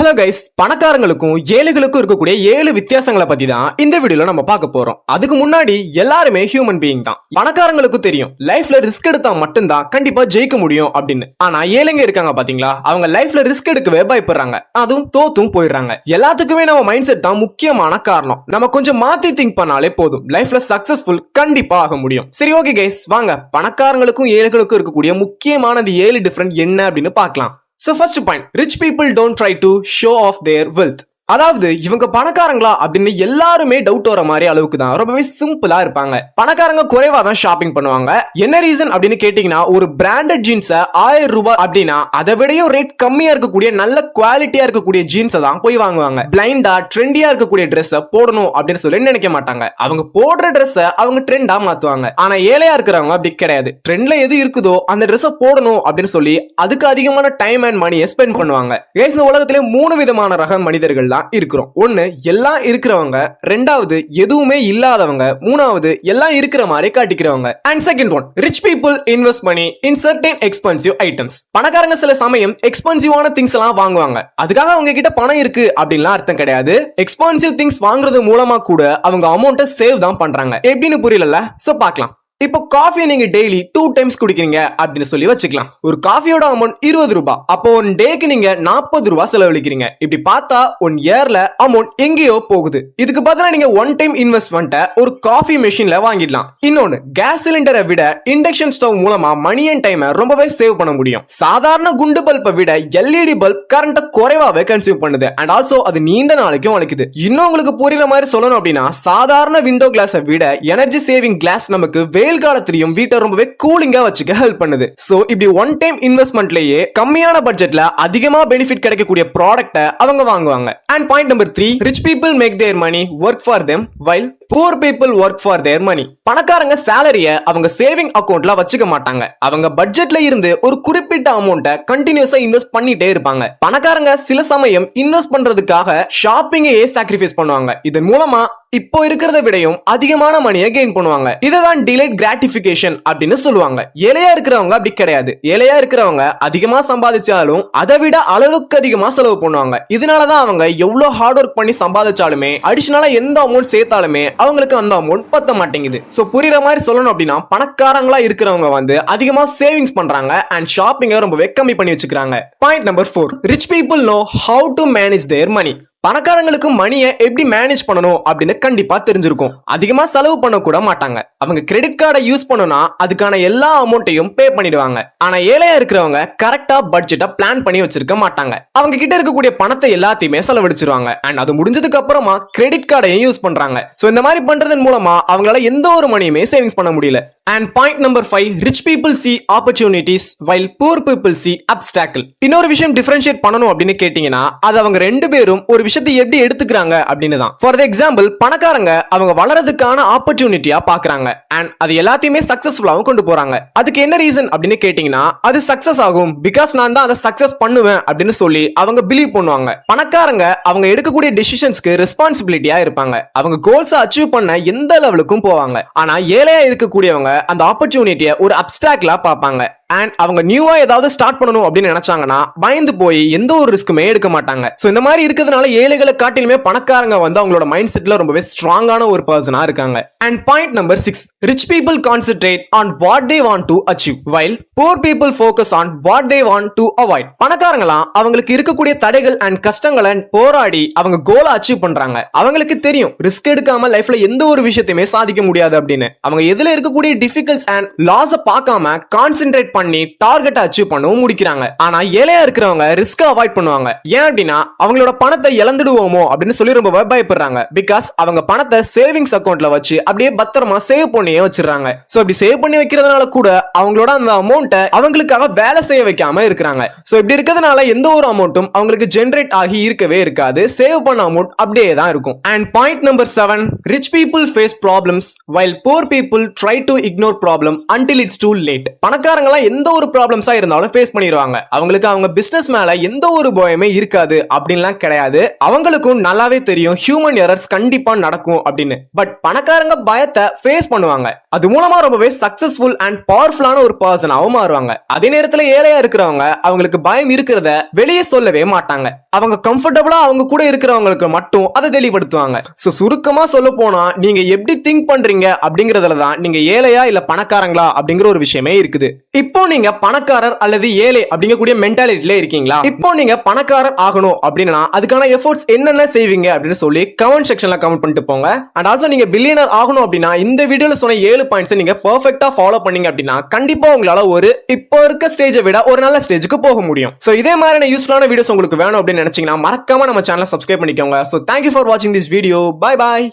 Hello guys, பணக்காரங்களுக்கும் ஏழைகளுக்கும் இருக்கக்கூடிய 7 வித்தியாசங்களை பத்தி தான் இந்த வீடியோல நம்ம பார்க்க போறோம். அதுக்கு முன்னாடி எல்லாருமே ஹியூமன் பீயிங் தான். பணக்காரங்களுக்கும் தெரியும் லைஃப்ல ரிஸ்க் எடுத்தா மட்டும்தான் கண்டிப்பா ஜெயிக்க முடியும் அப்படின்னு. ஆனா ஏழைங்க இருக்காங்க பாத்தீங்களா, அவங்க லைஃப்ல ரிஸ்க் எடுக்கவே பயப்படுறாங்க, அதுவும் தோத்தும் போயிடுறாங்க. எல்லாத்துக்குமே நம்ம மைண்ட் செட் தான் முக்கியமான காரணம். நம்ம கொஞ்சம் மாத்தி திங்க் பண்ணாலே போதும், லைஃப்ல சக்சஸ்ஃபுல் கண்டிப்பா ஆக முடியும். சரி, ஓகே கைஸ், வாங்க பணக்காரங்களுக்கும் ஏழைகளுக்கும் இருக்கக்கூடிய முக்கியமான 7 டிஃபரண்ட் என்ன அப்படின்னு பார்க்கலாம். So first point, rich people don't try to show off their wealth. அதாவது இவங்க பணக்காரங்களா அப்படின்னு எல்லாருமே டவுட் வர மாதிரி அளவுக்கு தான் ரொம்பவே சிம்பிளா இருப்பாங்க. பணக்காரங்க குறைவா தான் ஷாப்பிங் பண்ணுவாங்க. என்ன ரீசன் அப்படின்னு கேட்டீங்கன்னா, ஒரு பிராண்டட் ஜீன்ஸை 1000 ரூபாய் அப்படின்னா அதை விடையும் ரேட் கம்மியா இருக்கக்கூடிய நல்ல குவாலிட்டியா இருக்கக்கூடிய ஜீன்ஸை தான் போய் வாங்குவாங்க. பிளைண்டா ட்ரெண்டியா இருக்கக்கூடிய ட்ரெஸ்ஸை போடணும் அப்படின்னு சொல்லி நினைக்க மாட்டாங்க. அவங்க போடுற ட்ரெஸ்ஸை அவங்க ட்ரெண்டா மாத்துவாங்க. ஆனா ஏழையா இருக்கிறவங்க அப்படி கிடையாது. ட்ரெண்ட்ல எது இருக்குதோ அந்த ட்ரெஸ்ஸை போடணும் அப்படின்னு சொல்லி அதுக்கு அதிகமான டைம் அண்ட் மணியை ஸ்பெண்ட் பண்ணுவாங்க. இந்த உலகத்திலே 3 விதமான ரக மனிதர்கள் இருக்கிறோம். ஒன்னு எல்லாம் இருக்கிறவங்க, ரெண்டாவது எதுவுமே இல்லாதவங்க, மூணாவது எல்லாம் இருக்கிற மாதிரி காட்டிக்கிறவங்க. And second one, rich people invest money in certain expensive items. பணக்காரங்க சில சமயம் எக்ஸ்பென்சிவான திங்ஸ் எல்லாம் வாங்குவாங்க. அதுக்காக அவங்க கிட்ட பணம் இருக்கு அப்படின்லாம் அர்த்தம் கிடையாது. எக்ஸ்பென்சிவ் திங்ஸ் வாங்குறது மூலமா கூட அவங்க அமௌண்ட்டை சேவ் தான் பண்றாங்க. எப்படின்னு புரியல, சோ பார்க்கலாம். இப்போ காஃபி நீங்க டெய்லி 2 டைம்ஸ் குடிக்கிறீங்க அப்படின்னு சொல்லி வச்சுக்கலாம். ஒரு காஃபியோட அமௌண்ட் 20 ரூபாய். அப்போ ஒன் டேக்கு நீங்க 40 ரூபாய் செலவழிக்கிறீங்க. இப்படி பார்த்தா ஒன் இயர்ல அமௌண்ட் எங்கேயோ போகுது. இதுக்கு பதிலா நீங்க ஒன் டைம் இன்வெஸ்ட்மெண்ட்டை ஒரு காஃபி மெஷின்ல வாங்கிடலாம். இன்னொன்னு, கேஸ் சிலிண்டரை விட இண்டக்ஷன் ஸ்டவ் மூலமா மணி அண்ட் டைமை ரொம்பவே சேவ் பண்ண முடியும். சாதாரண குண்டு பல்பை விட எல்இடி பல்ப் கரண்ட்டை குறைவாவே கன்சியூம் பண்ணுது. அண்ட் ஆல்சோ அது நீண்ட நாளைக்கும் வளைக்குது. இன்னும் உங்களுக்கு புரியுற மாதிரி சொல்லணும் அப்படின்னா, சாதாரண விண்டோ கிளாஸை விட எனர்ஜி சேவிங் கிளாஸ் நமக்கு வெயில் காலத்திலும் வீட்டை ரொம்பவே கூலிங்கா வச்சுக்க ஹெல்ப் பண்ணுது. சோ இப்படி ஒன் டைம் இன்வெஸ்ட்மெண்ட்லயே கம்மியான பட்ஜெட்ல அதிகமா பெனிஃபிட் கிடைக்கக்கூடிய ப்ராடக்ட்டை அவங்க வாங்குவாங்க. And point number 3, rich people make their money work for them while poor people work for their money. பணக்காரங்க சேலரிய அவங்க சேவிங் அக்கவுண்ட்ல வச்சுக்க மாட்டாங்க. அவங்க பட்ஜெட்ல இருந்து ஒரு குறிப்பிட்ட அமௌண்ட்டை கண்டினியூஸா இன்வெஸ்ட் பண்ணிட்டே இருப்பாங்க. பணக்காரங்க சில சமயம் இன்வெஸ்ட் பண்றதுக்காக ஷாப்பிங்கையே சாக்ரிஃபைஸ் பண்ணுவாங்க. இதன் மூலமா இப்போ இருக்கிறத விடையும் அதிகமான மணியை கெயின் பண்ணுவாங்க. இதுதான் டிலேட் கிராட்டிபிகேஷன் அப்படின்னு சொல்லுவாங்க. ஏழையா இருக்கிறவங்க அப்படி கிடையாது. ஏழையா இருக்கிறவங்க அதிகமா சம்பாதிச்சாலும் அதை விட அளவுக்கு அதிகமா செலவு பண்ணுவாங்க. இதனாலதான் அவங்க எவ்வளவு ஹார்ட் ஒர்க் பண்ணி சம்பாதிச்சாலுமே அடிஷனலா எந்த அமௌண்ட் சேர்த்தாலுமே அவங்களுக்கு அந்த அமௌண்ட் பத்த மாட்டேங்குது. சோ புரியுற மாதிரி சொல்லணும் அப்படின்னா, பணக்காரங்களா இருக்கிறவங்க அதிகமா சேவிங்ஸ் பண்றாங்க அண்ட் ஷாப்பிங்கை ரொம்பவே கம்மி பண்ணி வச்சுக்கிறாங்க. Point number 4, rich people know how to manage their money. பணக்காரங்களுக்கு மணியை எப்படி மேனேஜ் பண்ணணும் அப்படின்னு கண்டிப்பா தெரிஞ்சிருக்கும். அதிகமா செலவு பண்ண கூட மாட்டாங்க. அவங்க கிரெடிட் கார்டை யூஸ் பண்ணனா அதுக்கான எல்லா அமௌண்ட்டையும் பே பண்ணிடுவாங்க. ஆனா ஏழையா இருக்கிறவங்க கரெக்டா பட்ஜெட்டை பிளான் பண்ணி வச்சிருக்க மாட்டாங்க. அவங்க கிட்ட இருக்கக்கூடிய பணத்தை எல்லாத்தையுமே செலவழிச்சிருவாங்க. அண்ட் அது முடிஞ்சதுக்கு அப்புறமா கிரெடிட் கார்டையும் யூஸ் பண்றாங்க. சோ இந்த மாதிரி பண்றதன் மூலமா அவங்களால எந்த ஒரு மணியுமே சேவிங்ஸ் பண்ண முடியல. And point number 5, rich people see opportunities while poor people see obstacle. இன்னொரு விஷயம் டிஃபரன்ஷியேட் பண்ணணும் அப்படின்னு கேட்டீங்கன்னா, அது அவங்க ரெண்டு பேரும் ஒரு விஷயத்தை எப்படி எடுத்துக்கிறாங்க அப்படின்னு தான். ஃபார் எக்ஸாம்பிள், பணக்காரங்க அவங்க வளரதுக்கான ஆப்பர்ச்சுனிட்டியா பாக்குறாங்க அண்ட் அது எல்லாத்தையுமே சக்சஸ்ஃபுல்லாவும் கொண்டு போறாங்க. அதுக்கு என்ன ரீசன் அப்படின்னு கேட்டீங்கன்னா, அது சக்சஸ் ஆகும் பிகாஸ் நான் தான் அதை சக்சஸ் பண்ணுவேன் அப்படின்னு சொல்லி அவங்க பிலீவ் பண்ணுவாங்க. பணக்காரங்க அவங்க எடுக்கக்கூடிய டிசிஷன்ஸ்க்கு ரெஸ்பான்சிபிலிட்டியா இருப்பாங்க. அவங்க கோல்ஸை அச்சீவ் பண்ண எந்த லெவலுக்கும் போவாங்க. ஆனா ஏழையா இருக்கக்கூடியவங்க அந்த ஆப்பர்ச்சுனிட்டியை ஒரு அப்டாக்கிளா பார்ப்பாங்க. அண்ட் அவங்க நியூவா ஏதாவது ஸ்டார்ட் பண்ணணும் அப்படின்னு நினைச்சாங்கன்னா பயந்து போய் எந்த ஒரு ரிஸ்க்குமே எடுக்க மாட்டாங்க. சோ இந்த மாதிரி இருக்கிறதுனால ஏழைகளை காட்டிலுமே பணக்காரங்க அவங்களோட மைண்ட் செட்ல ரொம்பவே ஸ்ட்ராங்கான ஒரு பர்சனா இருக்காங்க. And point number 6, rich people concentrate on what they want to achieve while poor people focus on what they want to avoid. பணக்காரங்களாம் அவங்களுக்கு இருக்கக்கூடிய தடைகள் அண்ட் கஷ்டங்களை போராடி அவங்க கோலை அச்சீவ் பண்றாங்க. அவங்களுக்கு தெரியும் ரிஸ்க் எடுக்காம லைஃப்ல எந்த ஒரு விஷயத்தையுமே சாதிக்க முடியாது அப்படின்னு. அவங்க எதுல இருக்கக்கூடிய டிஃபிகல்ட்ஸ் அண்ட் லாஸை பார்க்காம கான்சென்ட்ரேட் பண்ணி டார்கெட் அச்சீவ் பண்ணவும் முடிக்கிறாங்க. ஆனா ஏழையா இருக்கிறவங்க ரிஸ்க் அவாய்ட் பண்ணுவாங்க. ஏன் அப்படின்னா அவங்களோட பணத்தை இழந்துடுவோமோ அப்படின்னு சொல்லி ரொம்ப பயப்படுறாங்க. பிகாஸ் அவங்க பணத்தை சேவிங்ஸ் அக்கவுண்ட்ல வச்சு அப்படியே பத்திரமா சேவ் பண்ணியே வச்சிருக்காங்க. சோ இப்படி சேவ் பண்ணி வைக்கிறதுனால கூட அவங்களோட அந்த அமௌண்ட்டை அவங்களுக்காக வேலை செய்ய வைக்காம இருக்கிறாங்க. சோ இப்படி இருக்கிறதுனால எந்த ஒரு அமௌண்ட்டும் அவங்களுக்கு ஜெனரேட் ஆகி இருக்கவே இருக்காது. சேவ் பண்ண அமௌண்ட் அப்படியே தான் இருக்கும். And point number 7, rich people face problems while poor people try to ignore problem until it's too late. பணக்காரங்களா எந்த ஒரு ப்ராப்ளம்ஸா இருந்தாலும் ஃபேஸ் பண்ணிடுவாங்க. அவங்களுக்கு அவங்க பிசினஸ் மேல எந்த ஒரு பயமே இருக்காது அப்படின்லாம் கிடையாது. அவங்களுக்கும் நல்லாவே தெரியும் ஹியூமன் எரர்ஸ் கண்டிப்பா நடக்கும் அப்படின்னு. பட் பணக்காரங்க பயத்தை ஃபேஸ் பண்ணுவாங்க. அது மூலமா ரொம்பவே சக்சஸ்ஃபுல் அண்ட் பவர்ஃபுல்லான ஒரு பர்சனாவும் மாறுவாங்க. அதே நேரத்துல ஏழையா இருக்கிறவங்க அவங்களுக்கு பயம் இருக்கிறத வெளியே சொல்லவே மாட்டாங்க. அவங்க கம்ஃபர்டபுளா அவங்க கூட இருக்கிறவங்களுக்கு மட்டும் அதை தெளிவுபடுத்துவாங்க. சோ சுருக்கமா சொல்ல போனா நீங்க எப்படி திங்க் பண்றீங்க அப்படிங்கறதுல தான் நீங்க ஏழையா இல்ல பணக்காரங்களா அப்படிங்கிற ஒரு விஷயமே இருக்குது. இப்போ நீங்க பணக்காரர் அல்லது ஏழை அப்படிங்கக்கூடிய மென்டாலிட்டில இருக்கீங்களா? இப்போ நீங்க பணக்காரர் ஆகணும் அப்படின்னா அதுக்கான எஃபோர்ட்ஸ் என்னென்ன செய்வீங்க அப்படின்னு சொல்லி கமெண்ட் செக்ஷன்ல கமெண்ட் பண்ணிட்டு போங்க. அண்ட் ஆல்சோ நீங்க பில்லியனர் ஆகணும் அப்படின்னா இந்த வீடியோல சொன்ன 7 பாயிண்ட்ஸ் நீங்க பெர்ஃபெக்ட்டா ஃபாலோ பண்ணீங்க அப்படின்னா கண்டிப்பா உங்களால ஒரு இப்போ இருக்க ஸ்டேஜை விட ஒரு நல்ல ஸ்டேஜுக்கு போக முடியும். சோ இதே மாதிரியான யூஸ்ஃபுல்லான வீடியோஸ் உங்களுக்கு வேணும் அப்படின்னு நினைச்சீங்கன்னா மறக்காம நம்ம சேனலை சப்ஸ்கிரைப் பண்ணிக்கோங்க. சோ தேங்க்யூ ஃபார் வாட்சிங் திஸ் வீடியோ. Bye bye.